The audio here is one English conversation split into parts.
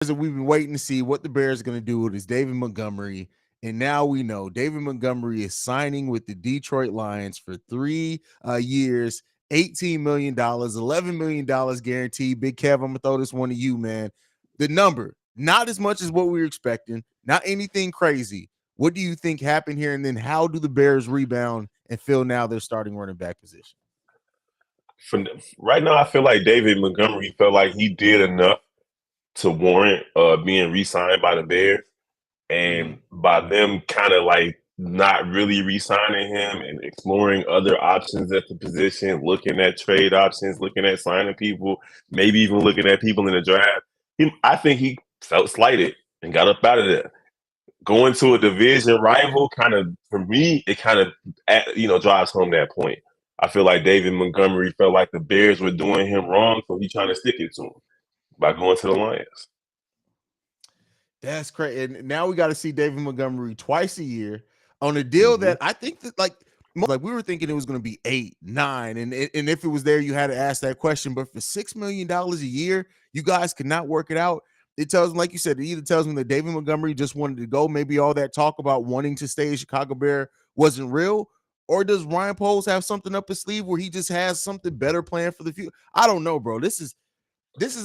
that we've been waiting to see what the Bears are going to do with is David Montgomery. And now we know David Montgomery is signing with the Detroit Lions for 3 years, $18 million, $11 million guaranteed. Big Kev, I'm going to throw this one to you, man. The number, not as much as what we were expecting, not anything crazy. What do you think happened here? And then how do the Bears rebound and feel now they're starting running back position? For, right now, I feel like David Montgomery felt like he did enough to warrant being re-signed by the Bears. And by them kind of like not really re-signing him and exploring other options at the position, looking at trade options, looking at signing people, maybe even looking at people in the draft, I think he felt slighted and got up out of there. Going to a division rival kind of, for me, it kind of, drives home that point. I feel like David Montgomery felt like the Bears were doing him wrong, so he's trying to stick it to him by going to the Lions. That's crazy. And now we got to see David Montgomery twice a year on a deal that I think that like we were thinking it was going to be 8, 9, and if it was there, you had to ask that question. But for $6 million a year, you guys could not work it out. It tells me, like you said, it either tells me that David Montgomery just wanted to go. Maybe all that talk about wanting to stay a Chicago Bear wasn't real. Or does Ryan Poles have something up his sleeve where he just has something better planned for the future? I don't know, bro. This is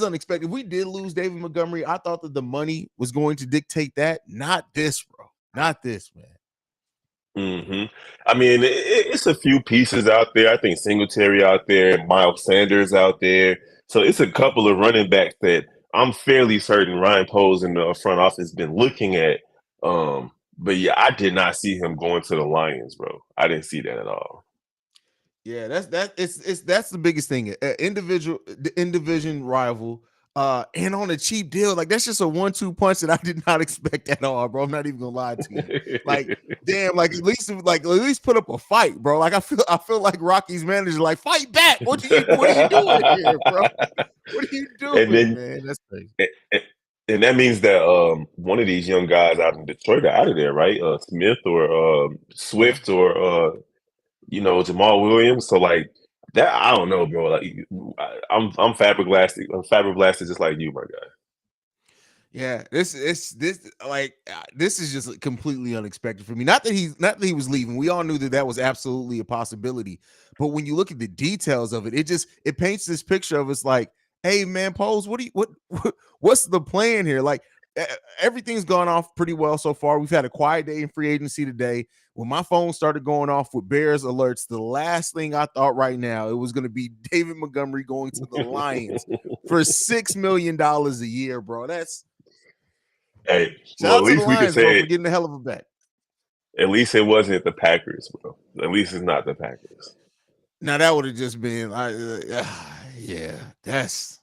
unexpected. We did lose David Montgomery. I thought that the money was going to dictate that. Not this, bro. Not this, man. I mean, it's a few pieces out there. I think Singletary out there, Miles Sanders out there. So it's a couple of running backs that I'm fairly certain Ryan Poles in the front office been looking at. But yeah, I did not see him going to the Lions, bro. I didn't see that at all. Yeah, that's the biggest thing. In division rival, and on a cheap deal. Like that's just a 1-2 punch that I did not expect at all, bro. I'm not even gonna lie to you. Like, damn, like at least put up a fight, bro. Like I feel like Rocky's manager, like, fight back. What are you doing here, bro? What are you doing, man? That's crazy. And that means that one of these young guys out in Detroit are out of there, right? Smith or Swift or Jamal Williams. So like that, I don't know, bro. Like I'm flabbergasted. I'm flabbergasted just like you, my guy. Yeah, this is just completely unexpected for me. Not that he was leaving. We all knew that was absolutely a possibility. But when you look at the details of it, it paints this picture of us like, hey man, Pose, what's the plan here? Like everything's gone off pretty well so far. We've had a quiet day in free agency today. When my phone started going off with Bears alerts, the last thing I thought right now, it was going to be David Montgomery going to the Lions for $6 million a year, bro. That's Hey, shout well, out at to the least we can Lions, bro, say for it. getting a hell of a bet. At least it wasn't the Packers, bro. At least it's not the Packers. Now that would have just been, yeah, that's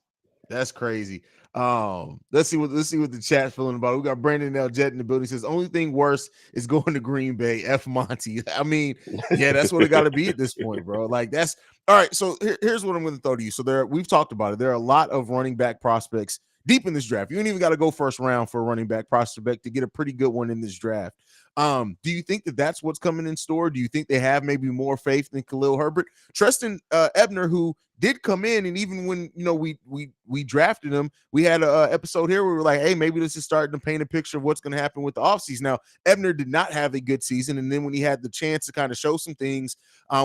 crazy. Let's see what the chat's feeling about. We got Brandon L. Jet in the building. He says only thing worse is going to Green Bay. F Monty. I mean, yeah, that's what it got to be at this point, bro. Like that's all right. So here's what I'm going to throw to you. So we've talked about it. There are a lot of running back prospects deep in this draft. You ain't even got to go first round for a running back prospect to get a pretty good one in this draft. Do you think that that's what's coming in store? Do you think they have maybe more faith than Khalil Herbert? Treston Ebner, who did come in, and even when we drafted him, we had a episode here where we were like, hey, maybe this is starting to paint a picture of what's going to happen with the offseason. Now, Ebner did not have a good season, and then when he had the chance to kind of show some things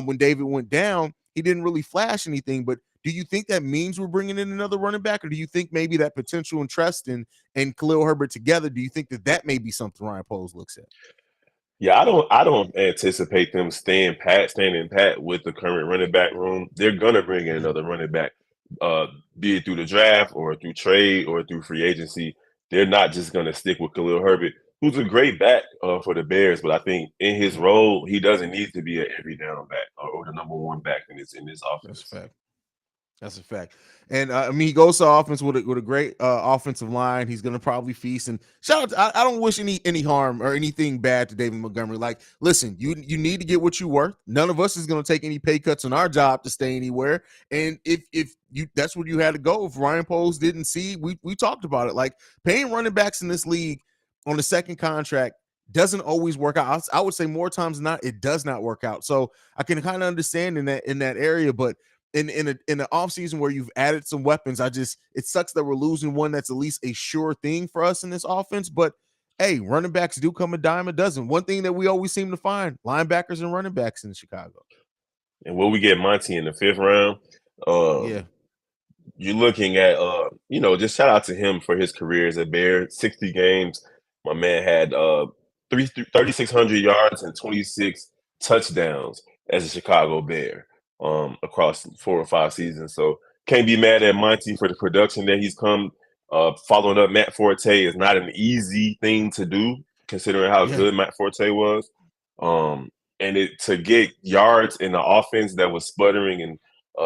when David went down, he didn't really flash anything. But do you think that means we're bringing in another running back, or do you think maybe that potential and Treston and Khalil Herbert together, do you think that may be something Ryan Poles looks at? Yeah, I don't anticipate them standing pat with the current running back room. They're gonna bring in another running back, be it through the draft or through trade or through free agency. They're not just gonna stick with Khalil Herbert, who's a great back for the Bears, but I think in his role, he doesn't need to be an every down back or the number one back in this That's a offense. fact. That's a fact. And I mean, he goes to offense with a great offensive line. He's going to probably feast. And shout out I don't wish any harm or anything bad to David Montgomery. Like, listen, you need to get what you worth. None of us is going to take any pay cuts on our job to stay anywhere. And if you that's what you had to go. If Ryan Poles didn't see, we talked about it. Like paying running backs in this league on the second contract doesn't always work out. I would say more times than not, it does not work out. So I can kind of understand in that area, but in an off season where you've added some weapons, it sucks that we're losing one that's at least a sure thing for us in this offense. But hey, running backs do come a dime a dozen. One thing that we always seem to find: linebackers and running backs in Chicago. And will we get Monty in the 5th round? Um, Yeah, you're looking at just shout out to him for his career as a Bear. 60 games. My man had 3,600 yards and 26 touchdowns as a Chicago Bear across 4 or 5 seasons. So can't be mad at Monty for the production that he's come. Following up Matt Forte is not an easy thing to do, considering how yeah, good Matt Forte was. And to get yards in the offense that was sputtering and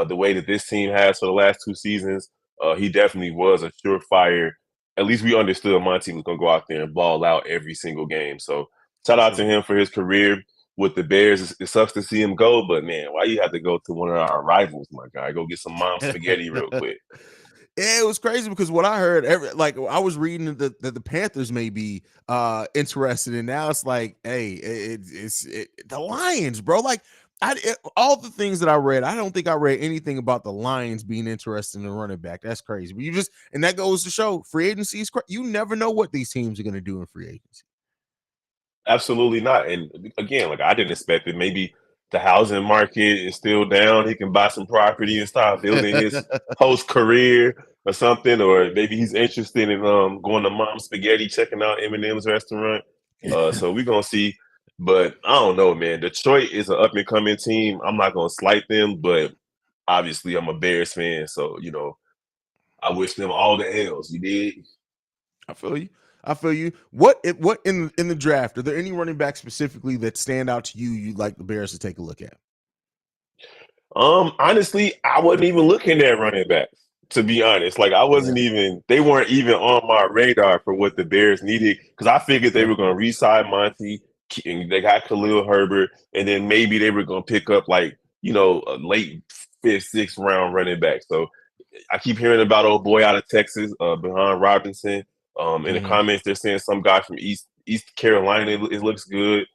the way that this team has for the last 2 seasons, he definitely was a surefire. At least we understood Monty was going to go out there and ball out every single game. So shout for out to sure. him for his career with the Bears. It sucks to see him go, but man, why you have to go to one of our rivals, my guy? Go get some mom spaghetti real quick. Yeah, it was crazy because what I heard, I was reading that the Panthers may be interested, and now it's like, hey, it's the Lions, bro. Like, all the things that I read, I don't think I read anything about the Lions being interested in a running back. That's crazy. But and that goes to show free agency is you never know what these teams are going to do in free agency. Absolutely not. And again, like I didn't expect it. Maybe the housing market is still down. He can buy some property and start building his post career or something. Or maybe he's interested in going to Mom Spaghetti, checking out Eminem's restaurant. So we're gonna see. But I don't know, man. Detroit is an up and coming team. I'm not gonna slight them, but obviously I'm a Bears fan, so I wish them all the L's. You did. I feel you. I feel you. What in the draft? Are there any running backs specifically that stand out to you? You'd like the Bears to take a look at? Honestly, I wasn't even looking at running backs, to be honest. Like I Yeah. wasn't even they weren't even on my radar for what the Bears needed because I figured they Fair. were gonna re-sign Monty and they got Khalil Herbert, and then maybe they were gonna pick up like, a late 5th, 6th round running back. So I keep hearing about old boy out of Texas, Bijan Robinson. In the Mhm. comments, they're saying some guy from East Carolina. It looks good.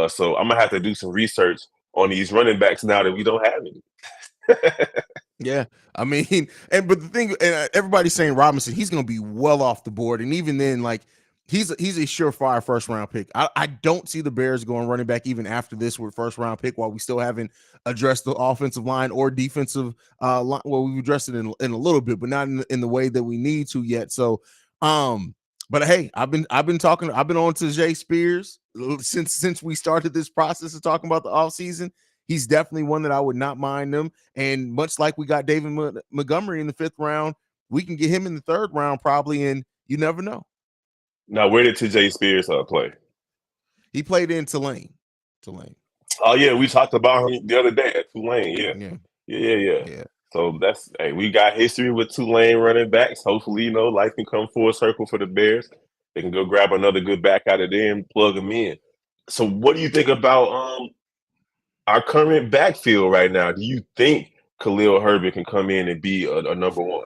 So I'm gonna have to do some research on these running backs now that we don't have any. Yeah, I mean, but the thing, and everybody's saying Robinson, he's going to be well off the board, and even then, like he's a surefire first round pick. I don't see the Bears going running back even after this with first round pick while we still haven't addressed the offensive line or defensive line. Well, we've addressed it in a little bit, but not in the way that we need to yet. So, but hey, I've been on to Jay Spears since we started this process of talking about the offseason. He's definitely one that I would not mind them. And much like we got David Montgomery in the 5th round, we can get him in the 3rd round probably, and you never know. Now, where did TJ Spears play? He played in Tulane. Oh yeah, we talked about him the other day at Tulane. Yeah, Yeah, yeah. yeah, So we got history with Tulane running backs. Hopefully, life can come full circle for the Bears. They can go grab another good back out of there and plug them in. So, what do you think about our current backfield right now? Do you think Khalil Herbert can come in and be a number one?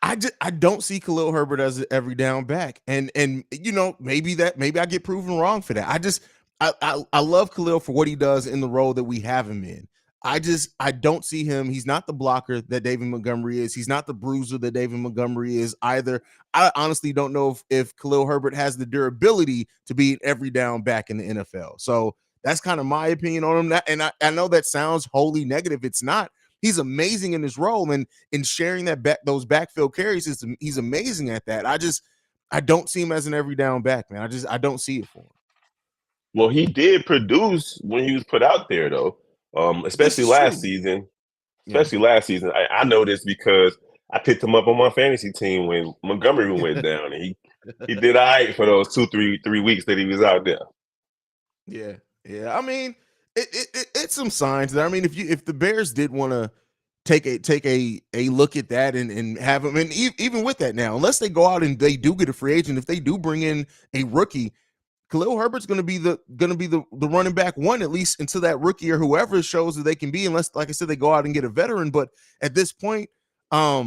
I don't see Khalil Herbert as an every down back, and maybe I get proven wrong for that. I love Khalil for what he does in the role that we have him in. I don't see him. He's not the blocker that David Montgomery is. He's not the bruiser that David Montgomery is either. I honestly don't know if Khalil Herbert has the durability to be an every down back in the NFL. So that's kind of my opinion on him. And I know that sounds wholly negative. It's not. He's amazing in his role, and in sharing those backfield carries, he's amazing at that. I don't see him as an every down back, man. I don't see it for him. Well, he did produce when he was put out there, though. This Especially is last true. season. Yeah. Especially last season, I know this because I picked him up on my fantasy team when Montgomery went down, and he did all right for those 2, 3 weeks that he was out there. Yeah. Yeah. I mean, it's some signs that, I mean, if the Bears did want to take a look at that and have him, and even with that now, unless they go out and they do get a free agent, if they do bring in a rookie, Khalil Herbert's going to be the running back one, at least until that rookie or whoever shows that they can be, unless, like I said, they go out and get a veteran. But at this point, I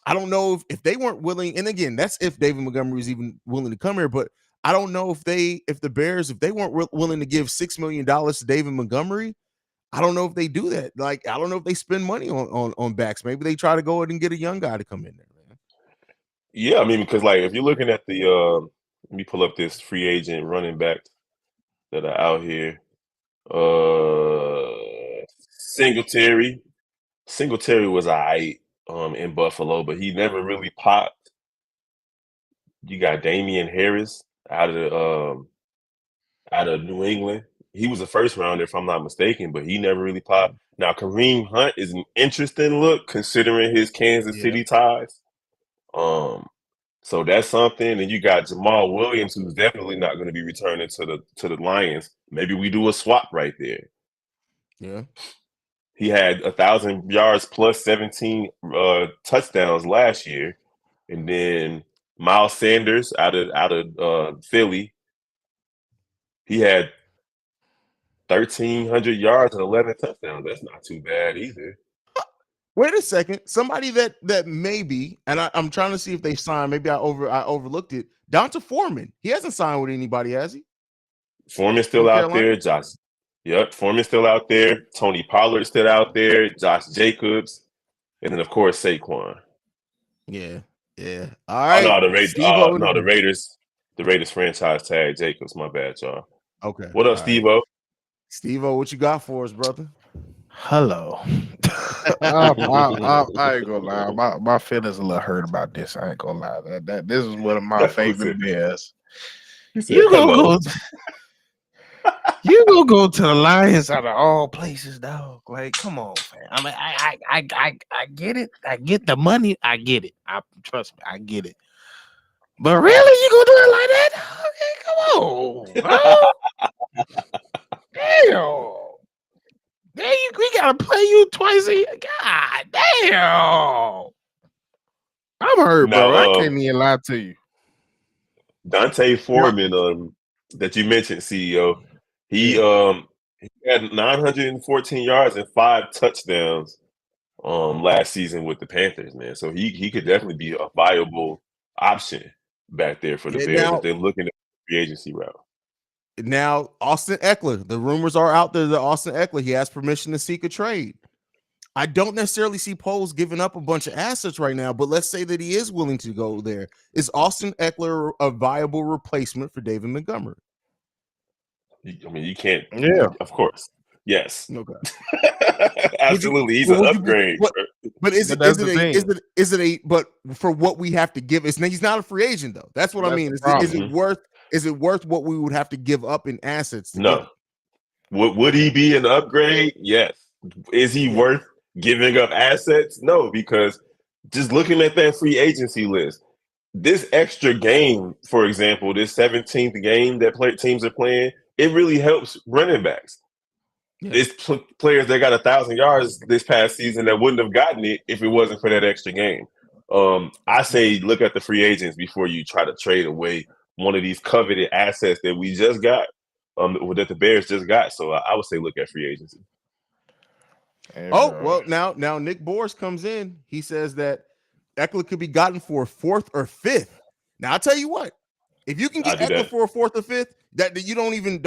don't know if they weren't willing, and again, that's if David Montgomery is even willing to come here, but I don't know if the Bears, if they weren't willing to give $6 million to David Montgomery, I don't know if they do that. Like, I don't know if they spend money on backs. Maybe they try to go ahead and get a young guy to come in there, man. Yeah, I mean, because like if you're looking at the let me pull up this free agent running backs that are out here. Singletary. Singletary was alright in Buffalo, but he never really popped. You got Damian Harris out of New England. He was a first rounder, if I'm not mistaken, but he never really popped. Now Kareem Hunt is an interesting look considering his Kansas Yeah. City ties. Um, so that's something. And you got Jamal Williams, who's definitely not going to be returning to the Lions. Maybe we do a swap right there. Yeah. He had 1,000 yards plus 17 touchdowns last year, and then Miles Sanders out of Philly, he had 1,300 yards and 11 touchdowns. That's not too bad either. Wait a second. Somebody that maybe, and I'm trying to see if they signed. Maybe I overlooked it. Donta Foreman. He hasn't signed with anybody, has he? Foreman's still From out Carolina? there. Yep, Foreman's still out there. Tony Pollard's still out there. Josh Jacobs, and then of course Saquon. Yeah. Yeah. All Oh right. no, Steve the Raiders. The Raiders franchise tag Jacobs. My bad, y'all. Okay. What up, All right. Steve-O? Steve-O, what you got for us, brother? Hello. I ain't gonna lie. My feelings a little hurt about this. I ain't gonna lie. That this is one of my favorite Bears. He said, You gonna hello. you gonna go to the Lions out of all places, dog? Like, come on, fam. I mean, I get it. I get the money. I get it. I trust me. I get it. But really, you gonna do it like that? Okay, come on, bro. Damn. We gotta play you twice a year. God damn. I'm hurt, bro. I Now, can't even lie to you. Dante Now, Foreman, that you mentioned, CEO, he yeah. he had 914 yards and 5 touchdowns last season with the Panthers, man. So he could definitely be a viable option back there for the Yeah, Bears if they're looking at the free agency route. now Austin Ekeler. The rumors are out there that Austin Ekeler, he has permission to seek a trade. I don't necessarily see Poles giving up a bunch of assets right now, but let's say that he is willing to go there. Is Austin Ekeler a viable replacement for David Montgomery? I mean, you can't. Yeah. Of course, yes, Okay. absolutely. He's an upgrade. But is But it that's is it the a thing. is it a but for what we have to give? He's not a free agent though. That's what I That's mean. the Is problem. it worth what we would have to give up in assets to get No. him? Would he be an upgrade? Yes. Is he Yeah. worth giving up assets? No, because just looking at that free agency list, this extra game, for example, this 17th game that teams are playing, it really helps running backs. Yeah. It's players that got 1,000 yards this past season that wouldn't have gotten it if it wasn't for that extra game. I say look at the free agents before you try to trade away one of these coveted assets that we just got, that the Bears just got. So I would say look at free agency. Oh, well, now Nick Bors comes in. He says that Ekeler could be gotten for a fourth or fifth. Now, I'll tell you what, if you can get Ekeler for a fourth or fifth, that you don't even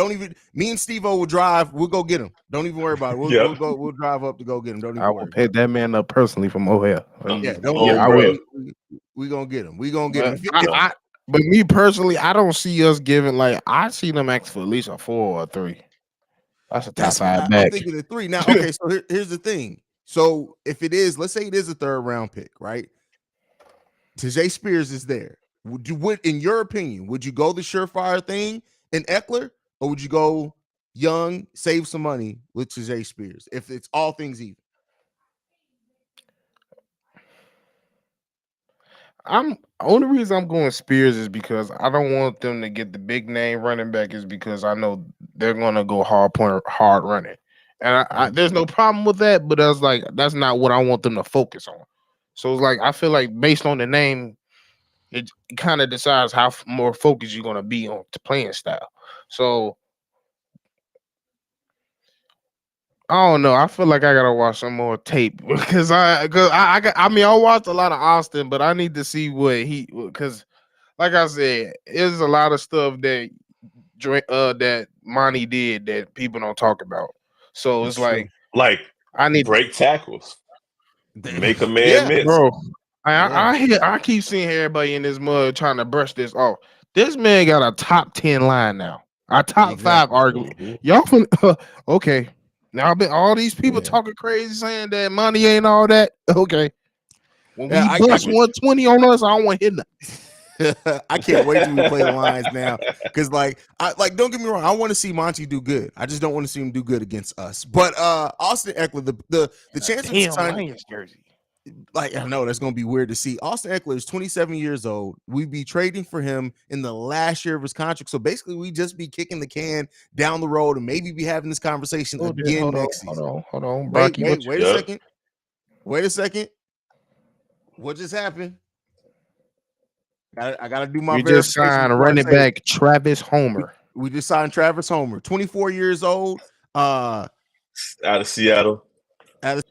me and Steve-O will drive. We'll go get him. Don't even worry about it. We'll drive up to go get him. Don't even I worry. will pick that man up personally from O'Hare. Yeah, I will. We gonna get him. We gonna get him. But me personally, I don't see us giving I see them ask for at least a 4 or a 3. That's a top 5 back. I'm thinking of 3. Now, okay, so here's the thing. So if it is, let's say it is a 3rd round pick, right? Tyjae Spears is there. Would in your opinion, would you go the surefire thing in Ekeler, or would you go young, save some money with Tyjae Spears if it's all things even? Only reason I'm going Spears is because I don't want them to get the big name running back, is because I know they're gonna go hard running, and there's no problem with that. But I was like, that's not what I want them to focus on. So it's like I feel like based on the name, it kind of decides how more focused you're gonna be on the playing style. So I don't know. I feel like I gotta watch some more tape because I watched a lot of Austin, but I need to see because like I said, there's a lot of stuff that Monty did that people don't talk about. So That's it's true. like I need, break tackles, make a man Yeah, miss. bro. Yeah. I keep seeing everybody in this mud trying to brush this off. This man got a top 10 line now. A top 5 Exactly. argument. Mhm. Y'all okay. Now I've been all these people Yeah. talking crazy saying that money ain't all that. Okay. When Yeah, we I bust get 120 on us, I don't want to hit nothing. I can't wait till we play the Lions now. Cause don't get me wrong, I want to see Monty do good. I just don't want to see him do good against us. But Austin Ekeler, the chance of Damn signing, Lions jersey. like, I know that's gonna be weird to see. Austin Ekeler is 27 years old. We'd be trading for him in the last year of his contract. So basically, we just be kicking the can down the road and maybe be having this conversation again Hold on, next season. hold on. Wait, Brocky, what wait, wait a Yep. second. Wait a second. What just happened? I gotta do my we just verification signed before I running say it. back Travis Homer. We just signed Travis Homer, 24 years old. Out of Seattle. Out of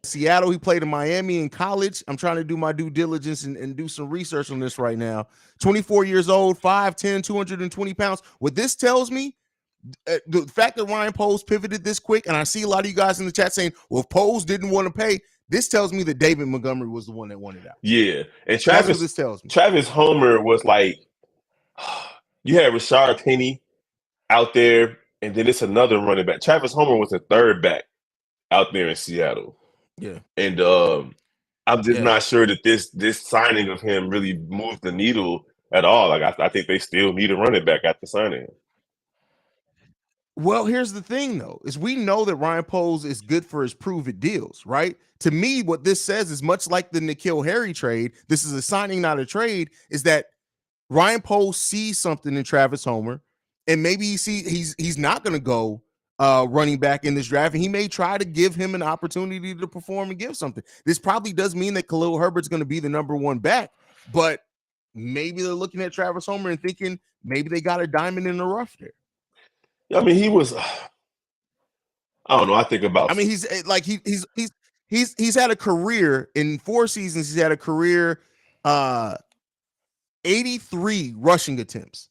Seattle, he played in Miami in college. I'm trying to do my due diligence and do some research on this right now. 24 years old, 5'10, 220 pounds. What this tells me, the fact that Ryan Poles pivoted this quick, and I see a lot of you guys in the chat saying, well, if Poles didn't want to pay, this tells me that David Montgomery was the one that wanted out. Yeah. And That's what this tells me. Travis Homer was like, you had Rashard Penny out there, and then it's another running back. Travis Homer was a third back out there in Seattle. Yeah. And I'm just not sure that this signing of him really moved the needle at all. Like I think they still need a running back after signing him. Well, here's the thing, though, is we know that Ryan Poles is good for his prove-it deals, right? To me, what this says is much like the N'Keal Harry trade. This is a signing, not a trade. Is that Ryan Poles sees something in Travis Homer, and maybe he's not going to go running back in this draft, and he may try to give him an opportunity to perform and give something. This probably does mean that Khalil Herbert's going to be the number one back, but maybe they're looking at Travis Homer and thinking maybe they got a diamond in the rough there. I mean, he was. I don't know. I think about. I mean, he's like he's had a career in 4 seasons. He's had a career 83 rushing attempts.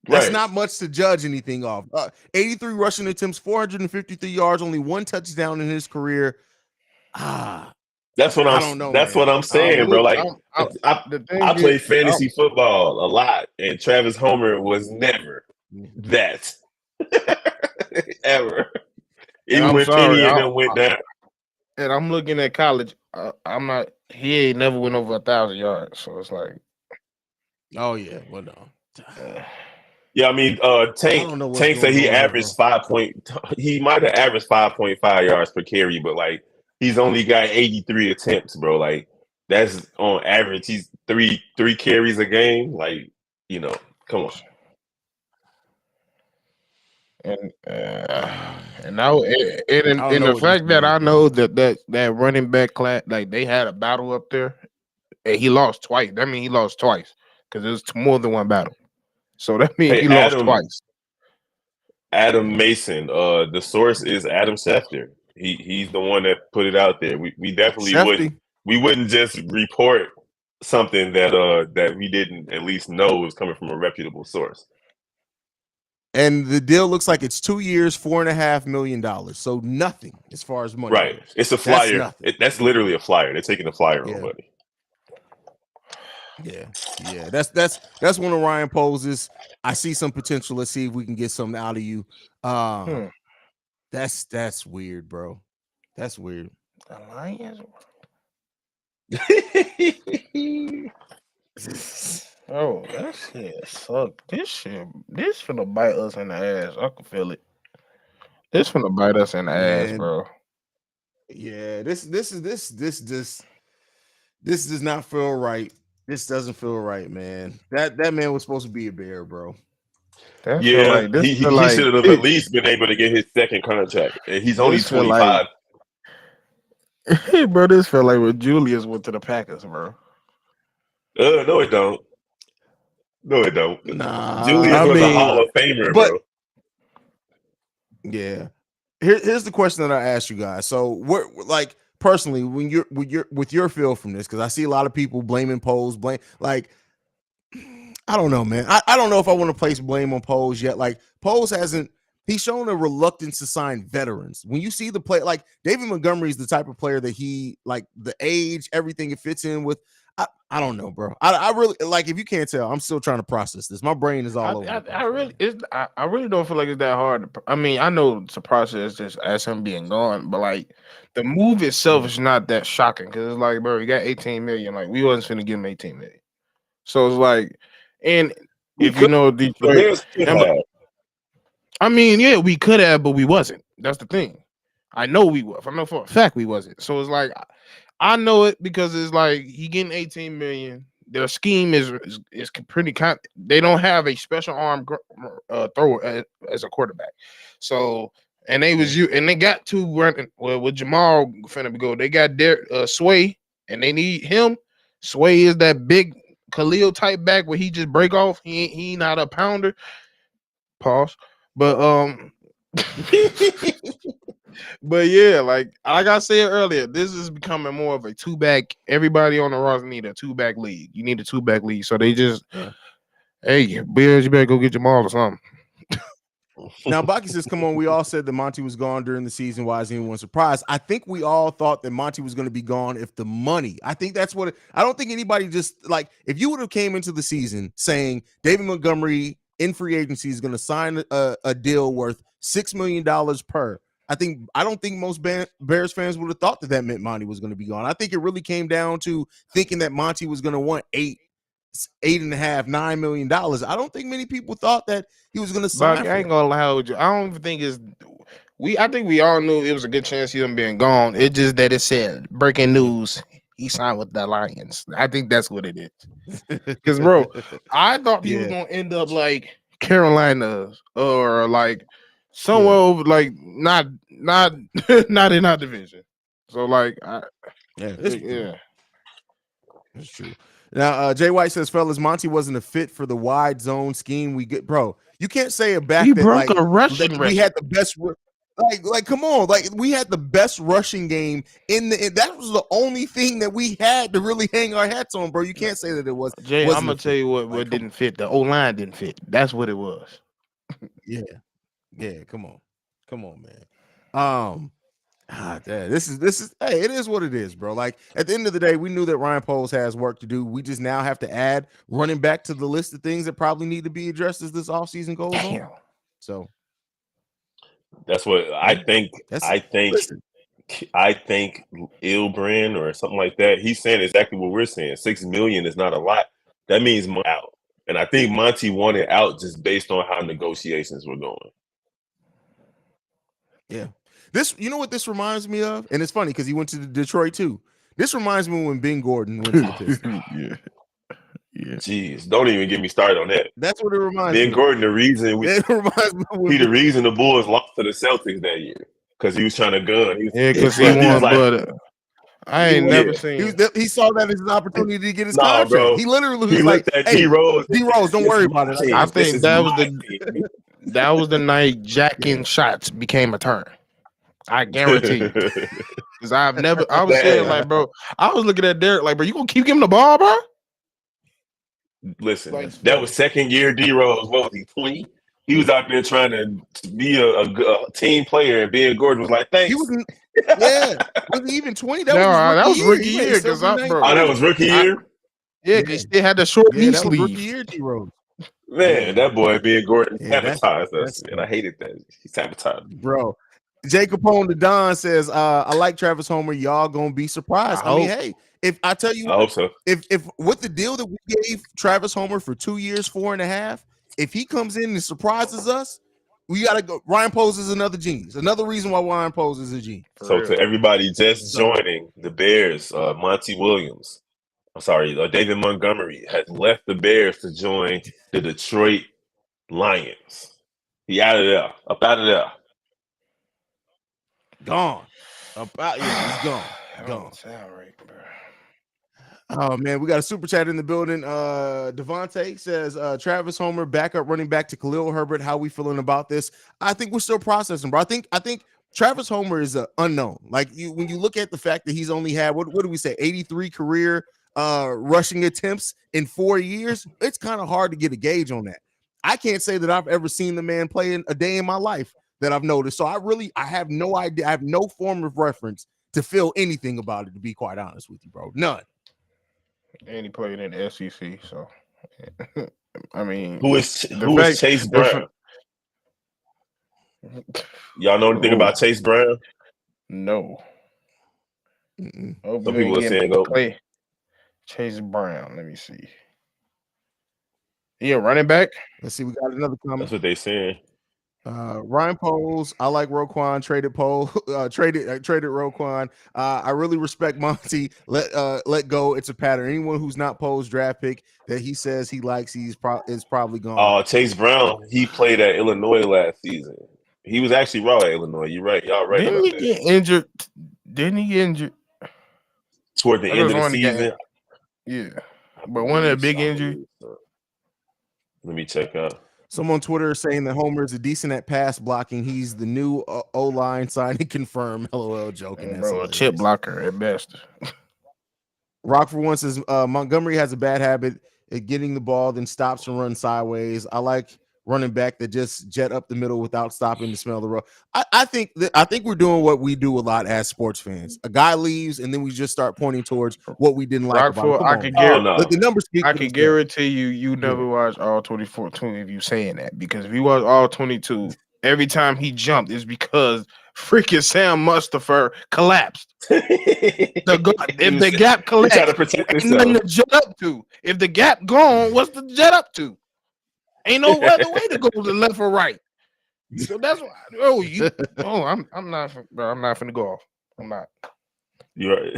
That's not much to judge anything off. 83 rushing attempts, 453 yards, only 1 touchdown in his career. That's what I don't know. That's man. what I'm saying, bro. Like I play fantasy football football a lot, and Travis Homer was never that ever. Even when Penny and them went down. And I'm looking at college. I'm not. He ain't never went over 1,000 yards. So it's like, oh yeah, well no. Yeah, I mean, Tank said he averaged 5 point. He might have averaged 5.5 yards per carry, but like he's only got 83 attempts, bro. Like that's on average. He's three carries a game. Like, you know, come on. And now, and the fact that I know that running back class, like they had a battle up there, and he lost twice. That means he lost twice because it was more than one battle. So that means he lost twice. Adam Mason, the source is Adam Schefter. He's the one that put it out there. We definitely wouldn't just report something that we didn't at least know was coming from a reputable source. And the deal looks like it's 2 years, $4.5 million. So nothing as far as money. Right. goes. It's a flyer. That's literally a flyer. They're taking a flyer on money. Yeah. That's one of Ryan Poles'. I see some potential. Let's see if we can get something out of you. That's weird, bro. That's weird. The Lions. Oh, that shit sucked. This finna bite us in the ass. I can feel it. This finna bite us in the ass, bro. Yeah, this does not feel right. This doesn't feel right, man. That man was supposed to be a Bear, bro. He should have at least been able to get his second contract. And he's only 25. Bro, this felt like when Julius went to the Packers, bro. No, it don't. No, it don't. Nah, Julius was a Hall of Famer, bro. Yeah. Here's the question that I asked you guys. So, what, like, personally, when you're with your feel from this, because I see a lot of people blaming Poles, like, I don't know, man. I don't know if I want to place blame on Poles yet. Like, Poles hasn't he's shown a reluctance to sign veterans. When you see the play, like David Montgomery is the type of player that he like the age, everything it fits in with. I don't know, bro. I really like if you can't tell, I'm still trying to process this. My brain is all over. I really don't feel like it's that hard. I mean, I know it's a process just as him being gone, but like the move itself is not that shocking because it's like, bro, you got 18 million. Like we wasn't finna give him 18 million. So it's like, and if you know the Detroit, Bears could have. I mean, yeah, we could have, but we wasn't. That's the thing. I know we was. I know for a fact we wasn't. So it's like I know it because it's like he getting 18 million. Their scheme is pretty kind. They don't have a special arm thrower as a quarterback. So and they was you and they got two running. Well, with Jamal finna go, they got Sway and they need him. Sway is that big Khalil type back where he just break off. He not a pounder. Pause. But but yeah, like I said earlier, this is becoming more of a two-back. Everybody on the roster need a two-back league. You need a two-back league. So they just hey, Bers, you better go get Jamal or something. Now, Baki says, come on, we all said that Monty was gone during the season. Why is anyone surprised? I think we all thought that Monty was going to be gone if the money. I think that's what I don't think anybody just like if you would have came into the season saying David Montgomery in free agency is going to sign a deal worth $6 million per. I don't think most Bears fans would have thought that meant Monty was going to be gone. I think it really came down to thinking that Monty was going to want $8.5, $9 million. I don't think many people thought that he was going to sign. I ain't gonna lie with you. I don't even think it's I think we all knew it was a good chance of him being gone. It's just that it said breaking news. He signed with the Lions. I think that's what it is. Because bro, I thought he was gonna end up like Carolina or like somewhere over like not in our division. So like that's true. Now, Jay White says, fellas, Monty wasn't a fit for the wide zone scheme we get. Bro, you can't say a back that broke like a rushing we record. had the best. Like, come on, like we had the best rushing game that was the only thing that we had to really hang our hats on, bro. You can't say that it was. Jay, I'm gonna tell you what didn't fit. The O-line didn't fit. That's what it was. Yeah. Come on, man. This is hey, it is what it is, bro. Like at the end of the day, we knew that Ryan Poles has work to do. We just now have to add running back to the list of things that probably need to be addressed as this offseason goes on. So that's what I think. I think Ilbrand or something like that. He's saying exactly what we're saying. $6 million is not a lot. That means out, and I think Monty wanted out just based on how negotiations were going. Yeah. You know what this reminds me of? And it's funny because he went to Detroit too. This reminds me when Ben Gordon went to the Pistons. Yeah. Jeez, don't even get me started on that. That's what it reminds me. Ben Gordon, the reason the reason the Bulls lost to the Celtics that year because he was trying to gun. Because he won, but I ain't never seen. He saw that as an opportunity to get his contract. Bro. He literally was looked at "Hey, D-Rose, don't worry about it." I think that was the night jacking shots became a turn. I guarantee you. Because I was saying, like, bro, I was looking at Derek, like, bro, you gonna keep giving the ball, bro? Listen, that was second year D-Rose. What was he, 20? He was out there trying to be a team player, and Ben Gordon was like, thanks. He was he even 20? That was rookie year. That was rookie year? Yeah, because he still had the short knee sleeve. Rookie year, D-Rose. Man, that boy Ben Gordon sabotaged us, and I hated that. He sabotaged, bro. Jay Capone the Don says, I like Travis Homer. Y'all gonna be surprised. I mean, hey, if I tell you, I hope so. If with the deal that we gave Travis Homer for 2 years, 4.5, if he comes in and surprises us, we gotta go. Ryan Poles is another genius. Another reason why Ryan Poles is a genius. So to everybody just joining the Bears, Monty Williams, David Montgomery has left the Bears to join the Detroit Lions. He out of there, up out of there. Gone. He's gone. Gone. Oh man, we got a super chat in the building. Devontae says Travis Homer, backup running back to Khalil Herbert. How we feeling about this? I think we're still processing, bro. I think Travis Homer is an unknown. Like when you look at the fact that he's only had what do we say 83 career rushing attempts in 4 years, it's kind of hard to get a gauge on that. I can't say that I've ever seen the man play in a day in my life that I've noticed. So I have no idea. I have no form of reference to feel anything about it, to be quite honest with you, bro. None. And he played in the SEC, so I mean, Who is Chase Brown? Y'all know anything about Chase Brown? No. Some people are saying go play Chase Brown. Let me see. He a running back? Let's see. We got another comment. That's what they saying. Ryan Poles, I like Roquan. Traded Roquan. I really respect Monty. Let go. It's a pattern. Anyone who's not Poles draft pick that he says he likes, is probably gone. Chase Brown. He played at Illinois last season. He was actually raw at Illinois. You're right. Y'all right. Didn't he get injured? Didn't he get injured toward the end of the season? Yeah, but one of the big injuries. Let me check out. Someone on Twitter is saying that Homer is a decent at pass blocking. He's the new O-line signing confirmed. LOL, joking. Bro, a chip blocker at best. Rock for one says Montgomery has a bad habit at getting the ball, then stops and runs sideways. I like running back that just jet up the middle without stopping to smell the road. I think we're doing what we do a lot as sports fans. A guy leaves, and then we just start pointing towards what we didn't like about him. Let the numbers speak. I can guarantee you never watched all 24 if you saying that, because if you watch all 22, every time he jumped is because freaking Sam Mustipher collapsed. If the gap collapsed, ain't nothing to jet up to. If the gap gone, what's the jet up to? Ain't no other way to go to the left or right. So that's why. I'm not finna go off. I'm not. You're right.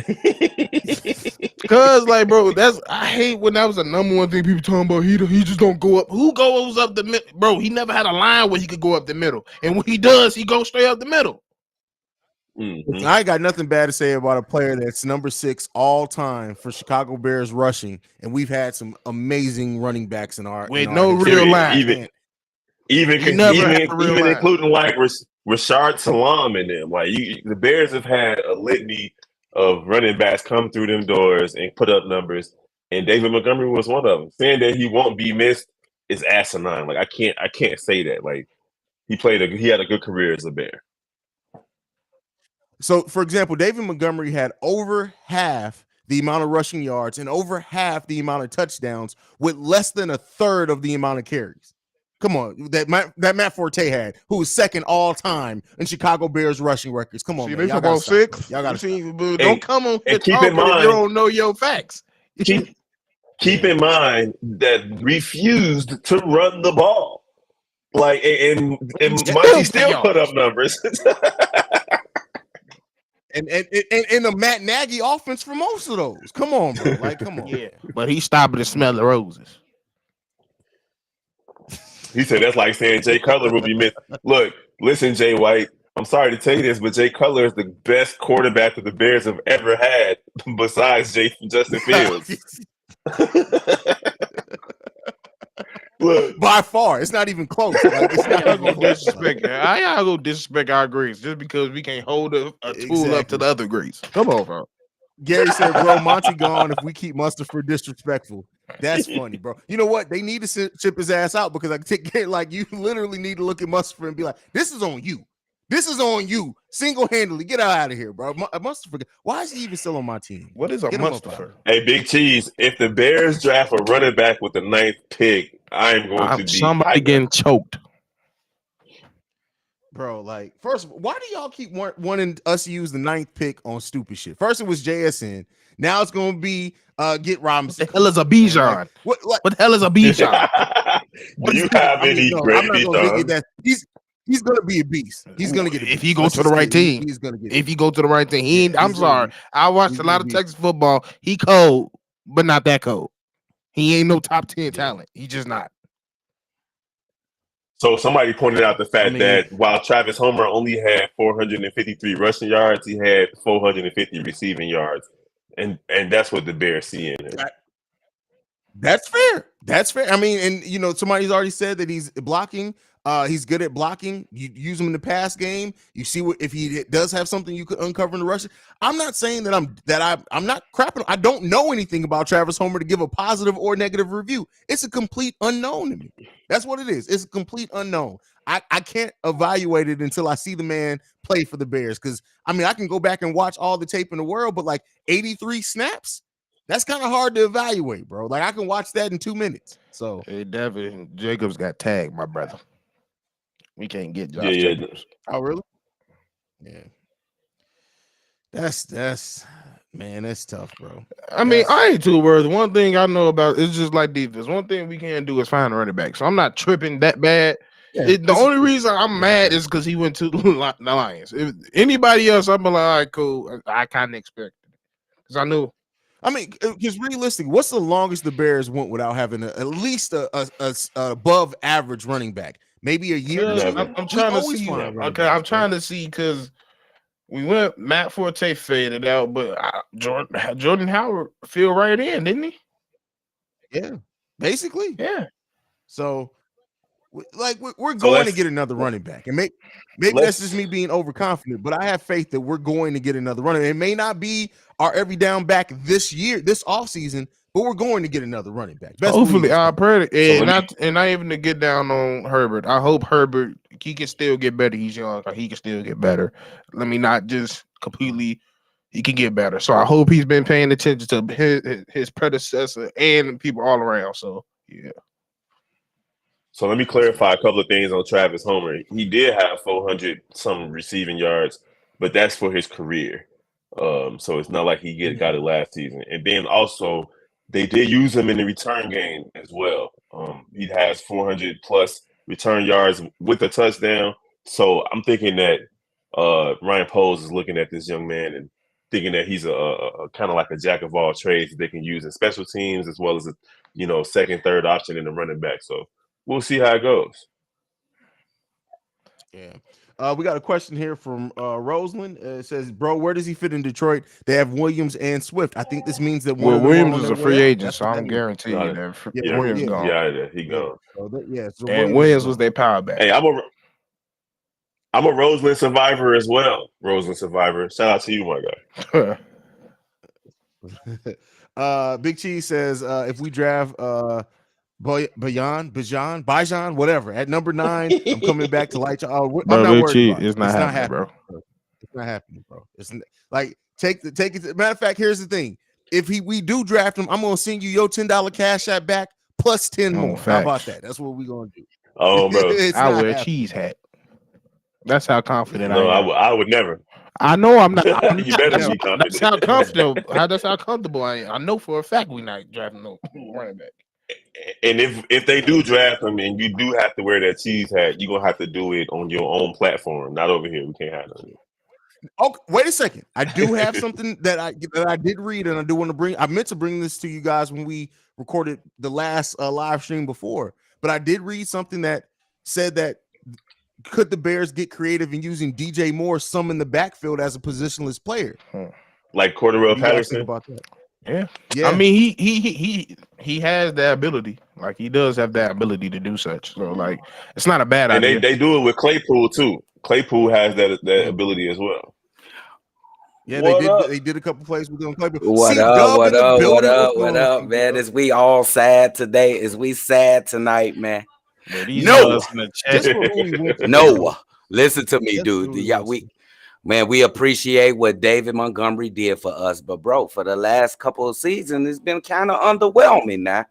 Cause like, bro, I hate when that was the number one thing people talking about. He just don't go up. Who goes up the middle? Bro, he never had a line where he could go up the middle, and when he does, he goes straight up the middle. Mm-hmm. I ain't got nothing bad to say about a player that's number 6 all time for Chicago Bears rushing, and we've had some amazing running backs in our no real line. Even including like Rashard Salam and them. Like the Bears have had a litany of running backs come through them doors and put up numbers, and David Montgomery was one of them. Saying that he won't be missed is asinine. Like I can't say that. Like he had a good career as a Bear. So, for example, David Montgomery had over half the amount of rushing yards and over half the amount of touchdowns with less than a third of the amount of carries. Come on, that Matt Forte had, who was second all time in Chicago Bears rushing records. Come on, man. Y'all got 6. Y'all got to don't come on here talking if you don't know your facts. Keep in mind that refused to run the ball. Like and Monty still put up numbers. And a Matt Nagy offense for most of those. Come on, bro. Like, come on. Yeah, but he's stopping to smell the roses. He said that's like saying Jay Cutler will be missed. Look, listen, Jay White. I'm sorry to tell you this, but Jay Cutler is the best quarterback that the Bears have ever had, besides Justin Fields. Look, by far, it's not even close. Like, it's not gonna disrespect. I go disrespect our grades just because we can't hold a tool up to the other grades. Come on, bro. Gary said, "Bro, Monty gone. If we keep Mustipher disrespectful, that's funny, bro. You know what? They need to chip his ass out because like you literally need to look at Mustipher and be like, this is on you. This is on you, single-handedly. Get out of here, bro. Mustipher. Why is he even still on my team? What is a Mustipher? Hey, Big Cheese. If the Bears draft a running back with the 9th pick, I'm going to be somebody getting choked, bro. Like, first of all, why do y'all keep wanting us to use the 9th pick on stupid shit? First, it was JSN. Now it's going to be get Robinson. What the hell is a Bijan? What the hell is a Bijan? Do you have any great Bijan? He's gonna be a beast. He's gonna get a beast. If he goes to the right team. He's gonna get. If he go to the right team, I'm sorry. I watched a lot of Texas football. He cold, but not that cold. He ain't no top 10 talent. He just not. So somebody pointed out the fact that while Travis Homer only had 453 rushing yards, he had 450 receiving yards, and that's what the Bears see in it. That's fair. That's fair. I mean, and somebody's already said that he's blocking. He's good at blocking. You use him in the pass game. You see what if he does have something you could uncover in the rush. I'm not saying that I'm not crapping. I don't know anything about Travis Homer to give a positive or negative review. It's a complete unknown to me. That's what it is. It's a complete unknown. I can't evaluate it until I see the man play for the Bears. Because I mean, I can go back and watch all the tape in the world, but like 83 snaps. That's kind of hard to evaluate, bro. Like I can watch that in 2 minutes. So Hey, Devin Jacobs got tagged, my brother. We can't get Josh Yeah. Jacobs. oh really? Yeah. That's man, that's tough, bro. I mean, I ain't too worried. One thing I know about it's just like defense. One thing we can't do is find a running back. So I'm not tripping that bad. The only reason I'm mad is because he went to the Lions. If anybody else, I'm like, all right, cool. I kind of expected it because I knew. I mean, because realistically, what's the longest the Bears went without having at least a above average running back? Maybe a year. I'm trying to see. Okay, I'm trying to see because we went Matt Forte faded out, but Jordan Howard fell right in, didn't he? Yeah, basically. Yeah. So, like, we're going to get another running back, and maybe that's just me being overconfident, but I have faith that we're going to get another running. It may not be our every down back this year, this offseason, but we're going to get another running back. Hopefully, I pray and not even to get down on Herbert. I hope Herbert he can still get better. He's young, he can still get better. Let me not just completely. He can get better. So I hope he's been paying attention to his predecessor and people all around. So yeah. So let me clarify a couple of things on Travis Homer. He did have 400 some receiving yards, but that's for his career. So it's not like he got it last season. And then also they did use him in the return game as well. He has 400 plus return yards with a touchdown. So I'm thinking that Ryan Poles is looking at this young man and thinking that he's a kind of like a jack of all trades that they can use in special teams as well as a second, third option in the running back. So we'll see how it goes. Yeah. We got a question here from Roseland. It says, bro, where does he fit in Detroit? They have Williams and Swift. I think this means that Williams is a free agent, so I'm guaranteeing you that Williams gone. Yeah, he gone. So and Williams was their power back. Hey, I'm a Roseland survivor as well. Roseland survivor. Shout out to you, my guy. Big Cheese says, if we draft Bijan, whatever, at number 9, I'm coming back to light. I'm not worried about it. It's not happening, bro. It's not happening, bro. It's like take it. Matter of fact, here's the thing: if we do draft him, I'm gonna send you your $10 cash app back plus 10 more. Facts. How about that? That's what we're gonna do. Oh, bro, I wear a cheese hat. That's how confident I am. I would never. I know I'm not. You better be confident. That's how comfortable. That's how comfortable I am. I know for a fact we're not drafting no running back. And if they do draft him and you do have to wear that cheese hat, you're gonna have to do it on your own platform, not over here. We can't have it. Oh, wait a second. I do have something that I did read, and I do want to bring. I meant to bring this to you guys when we recorded the last live stream before, but I did read something that said that could the Bears get creative in using DJ Moore some in the backfield as a positionless player, like Cordarrelle Patterson? About that? Yeah. I mean, he has that ability. Like he does have that ability to do such. So like, it's not a bad idea. And they do it with Claypool too. Claypool has that ability as well. Yeah, they did a couple plays with them. What up, man? Is we all sad today? Is we sad tonight, man? No. Listen to me, dude. Yeah, we appreciate what David Montgomery did for us, but bro, for the last couple of seasons, it's been kind of underwhelming now.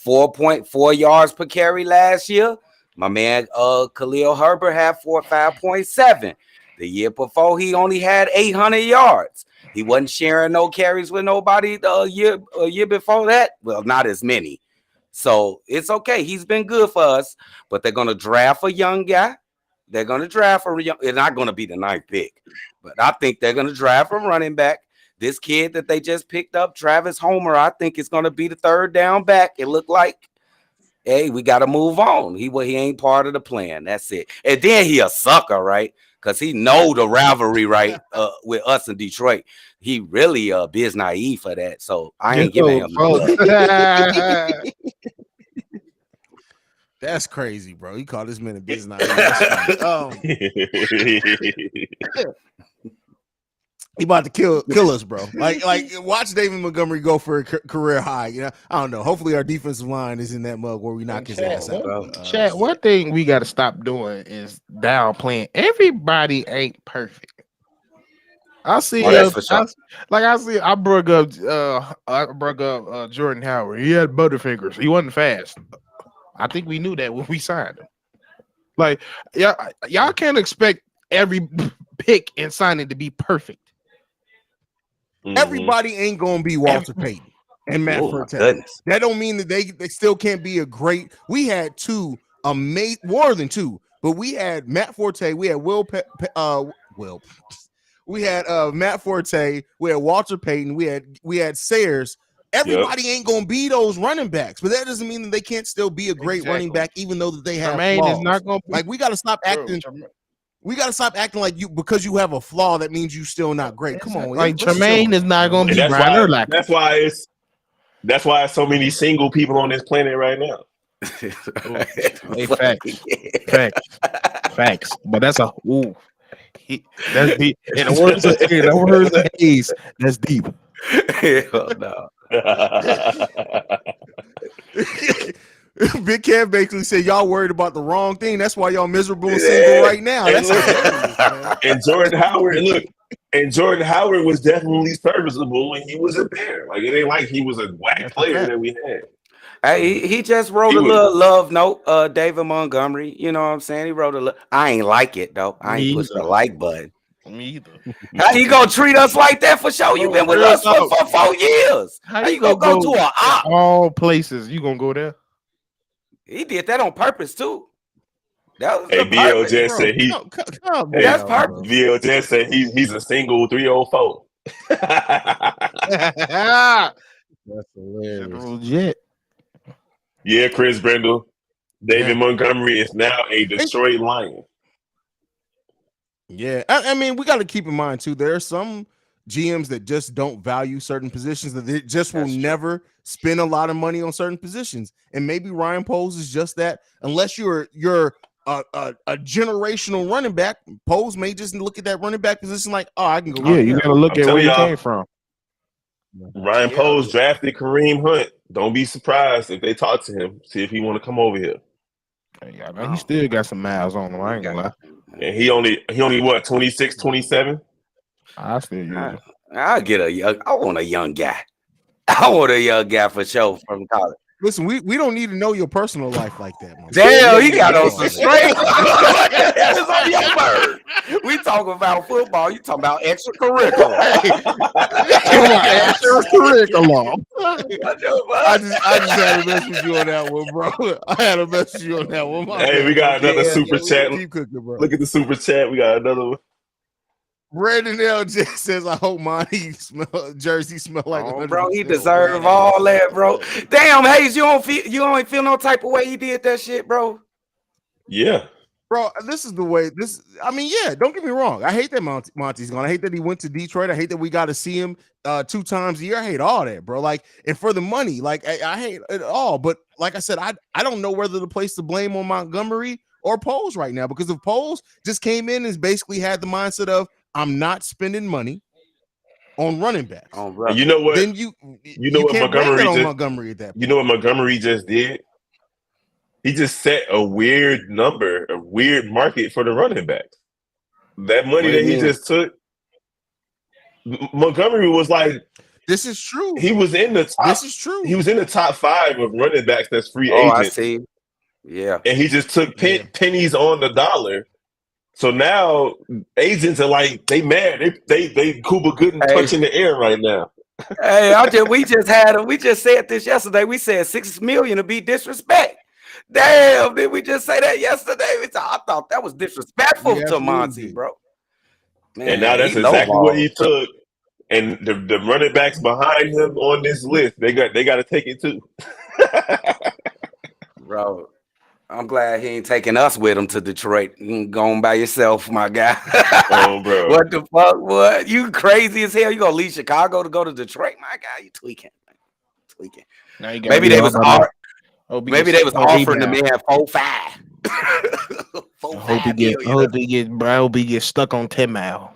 4.4 yards per carry last year. My man Khalil Herbert had 5.7. The year before, he only had 800 yards. He wasn't sharing no carries with nobody a year before that. Well, not as many. So it's okay. He's been good for us, but they're going to draft a young guy. They're going to draft it's not going to be the 9th pick, but I think they're going to draft a running back. This kid that they just picked up, Travis Homer, I think is going to be the 3rd down back. It looked like hey, we got to move on. He ain't part of the plan. That's it. And then he a sucker, right? Because he know the rivalry, right? With us in Detroit. He really biz naive for that. So I ain't giving him no love. That's crazy, bro. He called this man a business. That's he about to kill us, bro. Like watch David Montgomery go for a career high. You know, I don't know. Hopefully our defensive line is in that mug where we knock his ass out. Chat, one thing we got to stop doing is downplaying. Everybody ain't perfect. I see. I brought up Jordan Howard. He had butterfingers. He wasn't fast. I think we knew that when we signed him. Like, y'all can't expect every pick and signing to be perfect. Mm-hmm. Everybody ain't gonna be Walter Payton and Matt Forte. That don't mean that they still can't be a great. We had two more than two, but we had Matt Forte. We had we had Matt Forte. We had Walter Payton. We had Sayers. Everybody ain't gonna be those running backs, but that doesn't mean that they can't still be a great running back, even though that they have flaws. Is not gonna be, like we got to stop acting. We got to stop acting like you because you have a flaw that means you still not great. Come on, like Tremaine is not going to be Brian Urlacher. That's why it's so many single people on this planet right now. Hey, facts. But that's a that's deep. In the words of Haize, that's deep. Hell no. Big Kev basically said y'all worried about the wrong thing. That's why y'all miserable and single right now. That's and Jordan Howard was definitely serviceable when he was a Bear. Like it ain't like he was a whack player that we had. Hey, he just wrote a little love note, David Montgomery. You know what I'm saying? He wrote a little. I ain't like it though. I ain't push the like button. Me either. How you gonna treat us like that for sure? You been with us for 4 years. How you gonna go to an op? All places you gonna go there? He did that on purpose too. That was BL just said that's purpose. BL just said he's a single 304. That's hilarious. Legit. Yeah, Chris Brendel. David Montgomery is now a Detroit Lion. Yeah, I mean, we got to keep in mind too. There are some GMs that just don't value certain positions, that they just will never spend a lot of money on certain positions. And maybe Ryan Poles is just that. Unless you're a generational running back, Poles may just look at that running back position like, oh, I can go. Yeah, you got to look at where you came from. Ryan Poles drafted Kareem Hunt. Don't be surprised if they talk to him, see if he want to come over here. Yeah, man, he still got some miles on him. I ain't gonna lie. And he only what, 26, 27? I still use him. I want a young guy. I want a young guy for sure from college. Listen, we don't need to know your personal life like that, man. Damn, he got on some straight. It's on your bird. We talking about football. You talking about extracurricular. Extracurricular. I just had a message you on that one, bro. I had a message you on that one. Hey, we got another super chat. Keep cooking, bro. Look at the super chat. We got another one. Brandon LJ says, I hope Monty jersey smell like bro. He deserve all that, bro. Damn, Haize, you don't feel no type of way he did that shit, bro. Yeah. Bro, this is the way don't get me wrong. I hate that Monty's gone. I hate that he went to Detroit. I hate that we got to see him 2 times a year. I hate all that, bro. Like, and for the money, like I hate it all. But like I said, I don't know whether to place the blame on Montgomery or Poles right now, because if Poles just came in and basically had the mindset of, I'm not spending money on running backs. You know what? Then you know what Montgomery at that point. You know what Montgomery just did? He just set a weird number, a weird market for the running backs. That money that he just took, Montgomery was like, this is true. He was in the top. This is true. He was in the top 5 of running backs that's free agent. I see. Yeah. And he just took pennies on the dollar. So now agents are like, they mad. They Cuba Gooden touching the air right now. Hey, we just said this yesterday. We said $6 million to be disrespect. Damn, did we just say that yesterday? I thought that was disrespectful to Monty, bro. Man, and now that's exactly what he took. And the running backs behind him on this list, they got to take it too. Bro, I'm glad he ain't taking us with him to Detroit. You going by yourself, my guy. Oh, bro. What the fuck? What? You crazy as hell? You gonna leave Chicago to go to Detroit, my guy? You tweaking? Tweaking. Now you Maybe they was offering the man 4-5. I hope he get stuck on 10 mile.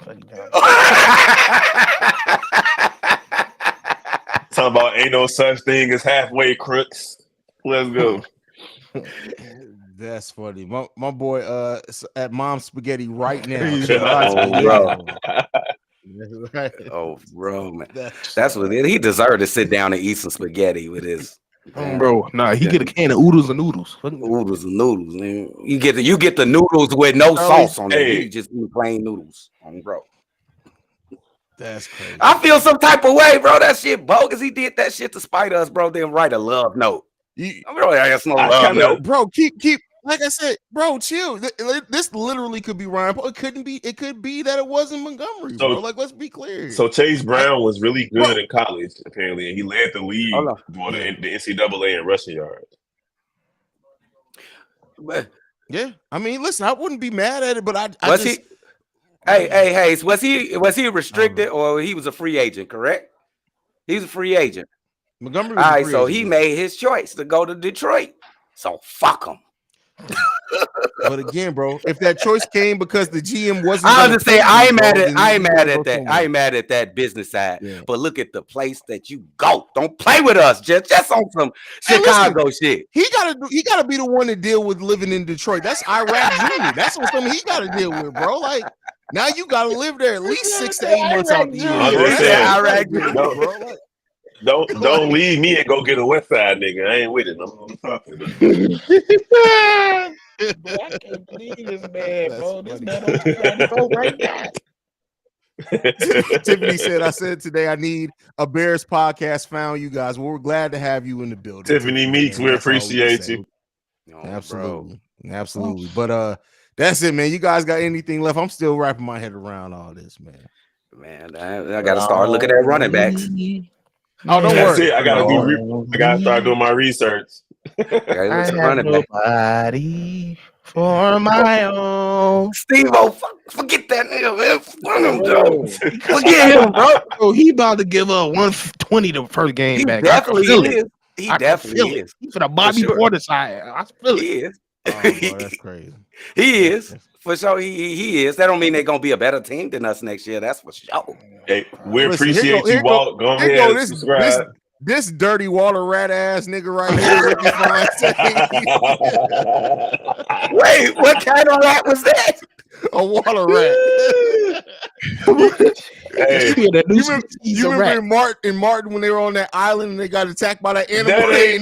Talking about ain't no such thing as halfway crooks. Let's go. That's funny. My boy at Mom's Spaghetti right now. Oh, bro, man. That's what he deserved to sit down and eat some spaghetti with his. Bro, nah, he get a can of oodles and noodles. Oodles and noodles, man. You get the noodles with no sauce on it. You just eat plain noodles, bro. That's crazy. I feel some type of way, bro. That shit bogus. He did that shit to spite us, bro. Then write a love note. Bro, keep. Like I said, bro, chill. This literally could be Ryan Paul. It couldn't be. It could be that it wasn't Montgomery, bro. Like, let's be clear. So Chase Brown was really good in college, apparently, and he led the league during the NCAA in rushing yards. But yeah, I mean, listen, I wouldn't be mad at it, but Haize, was he restricted or he was a free agent? Correct. He's a free agent. Montgomery. All right, so he made his choice to go to Detroit. So fuck him. But again, bro, if that choice came because the GM wasn't, I understand. I ain't mad at that business side. Yeah. But look at the place that you go. Don't play with us. Just on some Chicago shit. He gotta be the one to deal with living in Detroit. That's Iraq Jr. That's something he gotta deal with, bro. Like now you gotta live there at least 6 to 8 months out the year. Don't leave me and go get a West Side nigga. I ain't with it. I'm talking. I can't believe this man, bro. This man on right now. Tiffany said, I said today I need a Bears podcast. Found you guys. Well, we're glad to have you in the building. Tiffany Meeks, we appreciate you. Absolutely. Absolutely. But that's it, man. You guys got anything left? I'm still wrapping my head around all this, man. Man, I gotta start looking at running backs. Oh, don't worry. I gotta start doing my research. I have nobody for my own. Steve-O, forget that nigga, man. Forget him, bro. Oh, he about to give up 120 the first game back. Definitely is. He definitely is. He's for the Bobby Porter side. I feel it. He is. Oh, bro, that's crazy. He is. For sure, he is. That don't mean they're gonna be a better team than us next year. That's for sure. Hey, we appreciate you, Walt. Go ahead and subscribe. This dirty Waller rat ass nigga right here. Wait, what kind of rat was that? A Waller rat. Hey, you remember in Martin when they were on that island and they got attacked by that animal? That ain't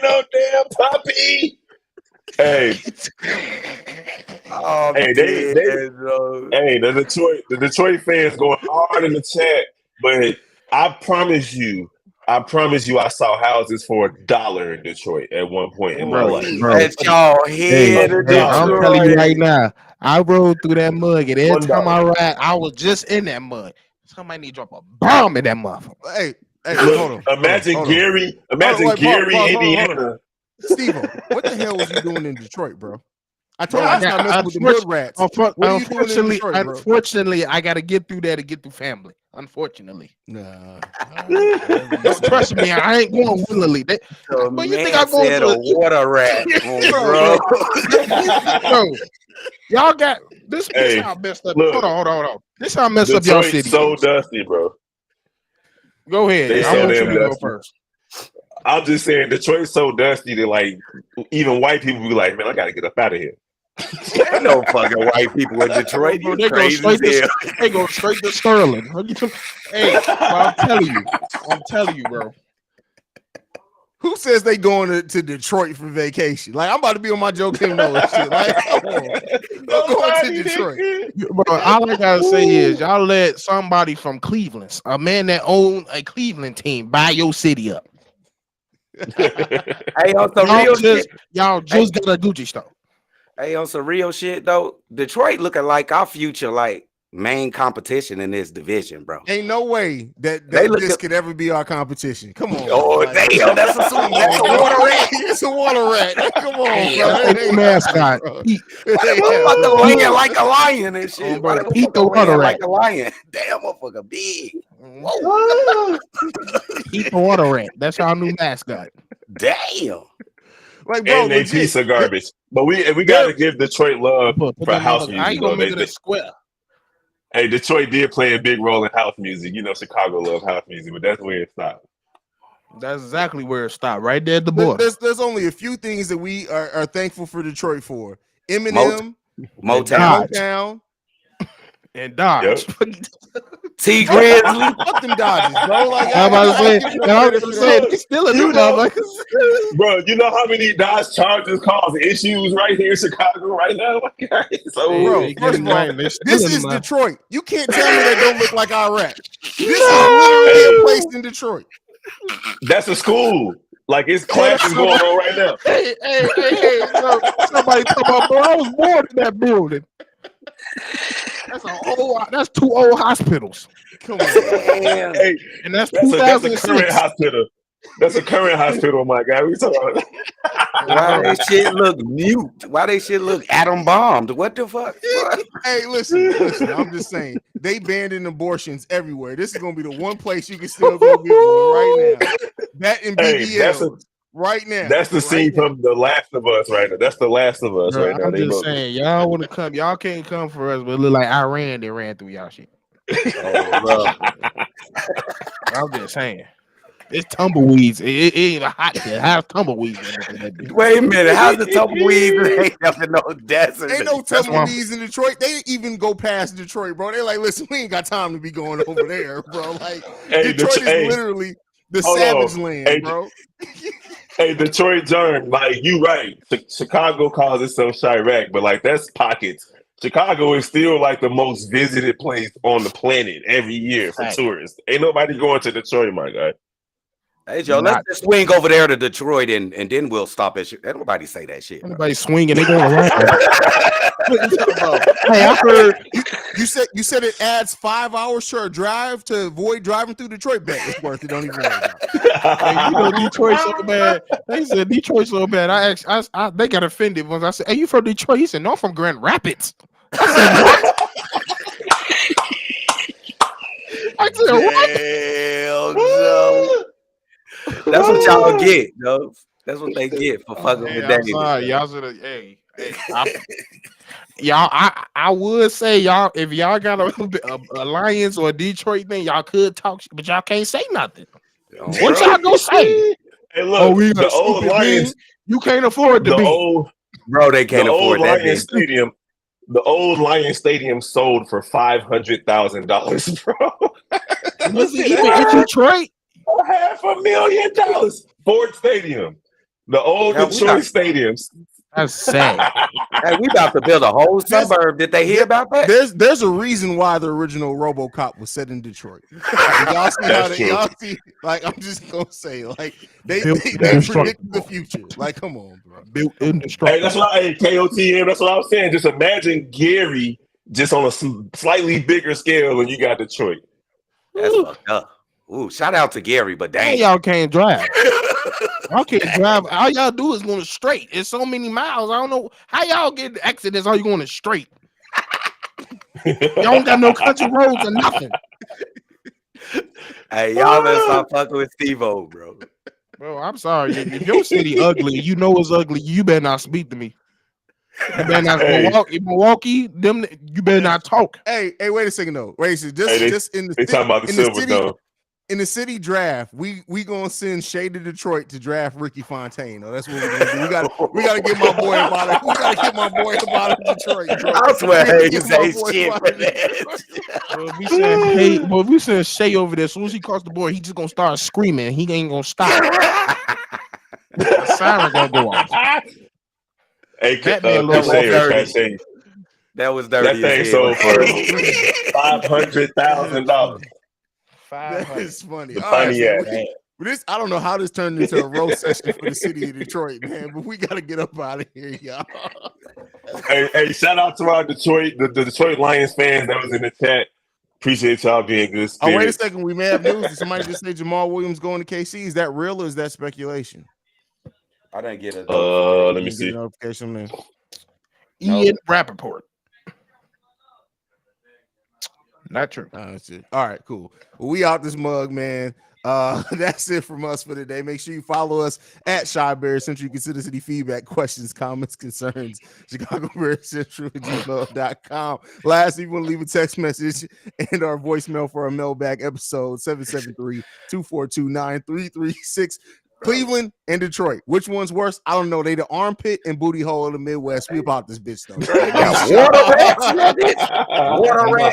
no damn puppy. Hey. Oh, hey, the Detroit fans going hard in the chat, but I promise you, I saw houses for $1 in Detroit at one point in my life. That's y'all head. I'm telling you right now, I rode through that mud, and every time I ride, I was just in that mud. Somebody need to drop a bomb in that motherfucker. Hey, hold on. Imagine Gary, Indiana. Steve, what the hell was you doing in Detroit, bro? I told you I was messing with the mud rats. Unfortunately, I got to get through there to get through family. Unfortunately, nah. Don't trust me. I ain't going willingly. But you think I'm going to a water rat, bro? Bro, y'all got this. This how messed up. Hold on. This how messed up y'all city. So dusty, bro. Go ahead. I want you to go first. I'm just saying, Detroit's so dusty that like even white people be like, man, I gotta get up out of here. Ain't no fucking white people in Detroit. Bro, they go straight to Sterling. Hey, I'm telling you, bro. Who says they going to Detroit for vacation? Like I'm about to be on my Joe Kim Noah shit. Like, I'm going to Detroit. Bro, all I gotta say is y'all let somebody from Cleveland, a man that owned a Cleveland team, buy your city up. Hey, on some real shit. Y'all just got a Gucci store. Hey, on some real shit though, Detroit looking like our future, like main competition in this division, bro. Ain't no way that They look this at- could ever be our competition. Come on. Oh, like, damn, that's a come that's a on, bro. water rat. It's a water rat. Come on, Hey, bro. that's It the ain't mascot. bro. Pete. Why that Yeah, motherfucker bro. laying like a lion and shit? Bro, Why that Pete the motherfucker water laying rat. like a lion? Damn, motherfucker big. Whoa. Pete the water rat. That's our new mascot. Damn. Like, bro, And they legit. piece of garbage. But we got to give Detroit love Put for that house motherfucker- I music, ain't though. gonna make it a square. Hey, Detroit did play a big role in house music. You know, Chicago loves house music, but that's where it stopped. That's exactly where it stopped. Right there at the border. There's only a few things that we are thankful for Detroit for. Eminem, Motown. Motown. And Dodge. T Grizzly. Fuck them Dodgers, bro. Like, I'm about to say, give them no credit for that. they still in You the know- motherfuckers. Bro, you know how many Dodge Chargers cause issues right here in Chicago right now? So, Bro, They first of getting all, right. They still this in is the- Detroit. You can't tell me that don't look like Iraq. This is literally a place in Detroit. that's a school. Like, it's classes going on right now. Hey, so, somebody talk about, bro, I was born in that building. That's two old hospitals. Come on. Damn. Hey, And that's that's a current 2006. hospital. That's a current hospital, my guy. We talking about. Why they shit look mute? Why they shit look atom bombed? What the fuck? Hey, listen. I'm just saying they banning abortions everywhere. This is gonna be the one place you can still go get one right now. That in BBL Hey, right now. that's the scene from The Last of Us right now. That's The Last of Us Bro, right now. I'm They just both- saying, y'all want to come, y'all can't come for us, but it look like Iran they ran through y'all shit. I'm just saying. It's tumbleweeds. It ain't hot there. How's tumbleweeds? Wait a minute. How's the tumbleweed ain't up in no desert? Ain't no That's why I'm- tumbleweeds in Detroit. They even go past Detroit, bro. They're like, listen, we ain't got time to be going over there, bro. Like, Hey, Detroit is hey, literally the hold savage on. land, Hey, bro. Hey, Detroit Germ, like you right. Chicago calls itself Chirac, but like that's pockets. Chicago is still like the most visited place on the planet every year for Right. tourists. Ain't nobody going to Detroit, my guy. Hey, Joe, let's just swing over there to Detroit and then we'll stop at shit. Ain't nobody say that shit. Bro. Anybody swinging, they going around. What you talking about? Hey, I heard You said it adds 5 hours to our drive to avoid driving through Detroit. Bet it's worth it. Don't even worry about it. hey, you know Detroit so bad. They said Detroit so bad. They got offended once I said, "Hey, you from Detroit?" He said, "No, I'm from Grand Rapids." I said, "What?" I said, "What?" Damn, Joe. That's what y'all get, though. That's what they get for fucking Hey, with I'm David. sorry, y'all should have. Y'all, I would say y'all, if y'all got a Lions or a Detroit thing, y'all could talk, but y'all can't say nothing. What y'all gonna say? Hey, look, we the got old stupid Lions, beans. You can't afford the the bean. old, Bro, they can't the old afford that Lions thing. Stadium. The old Lions Stadium sold for $500,000, bro. Was it even in Detroit? $500,000. Ford Stadium, the old Hell, we Detroit not- stadiums. That's sad. Hey, we about to build a whole suburb. Did they hear about that? There's a reason why the original RoboCop was set in Detroit. Y'all see how That's they, true. y'all see, like, I'm just gonna say, like, they Built predicted indestructible. the future. Like, come on, bro. Built Hey, indestructible. that's what KOTM. That's what I was saying. Just imagine Gary just on a slightly bigger scale when you got Detroit. That's fucked up. Ooh, shout out to Gary, but Hey, dang. y'all can't drive. Y'all can't drive. All y'all do is going straight. It's so many miles. I don't know how y'all get the accidents. All you going straight. Y'all don't got no country roads or nothing. Hey, y'all better stop fucking with Steve-O, bro. Bro, I'm sorry. If your city ugly, you know it's ugly. You better not speak to me. You better not Hey. Milwaukee. Them you better not talk. Hey, wait a second though. Wait a second. Just in the They talking about the Silver city, Dome. in the city draft, we gonna send Shay to Detroit to draft Ricky Fontaine. Oh, that's what we're gonna do. We gotta get my boy about it. We gotta get my boy about it, Detroit. Bro. I swear We gotta Haize get my ain't boy shit about for it, Detroit. that. Well, if we send Shay over there, as soon as he crossed the board, he just gonna start screaming. He ain't gonna stop. The siren gonna go off. Hey, Batman looks Crusader, dirty. can I say, That was that dirty thing as sold hell. for $500,000. That is funny. The All right, Pontiac. man. This I don't know how this turned into a roast session for the city of Detroit, man. But we gotta get up out of here, y'all. Hey, shout out to our the Detroit Lions fans that was in the chat. Appreciate y'all being good spirits. Oh, wait a second. We may have news. Did somebody just say Jamal Williams going to KC? Is that real or is that speculation? I didn't get a let me Get a see. notification, man. Ian Rappaport. Not true. That's it. All right, cool. Well, we out this mug, man. That's it from us for today. Make sure you follow us at Shy Bears Central. You can send us any feedback, questions, comments, concerns. Chicago Bears Central at gmail.com. Lastly, you want to leave a text message and our voicemail for our mailbag episode 773-242-9336. Cleveland and Detroit. Which one's worse? I don't know. They the armpit and booty hole of the Midwest. We about this bitch though. Water rats in that bitch. Water rats.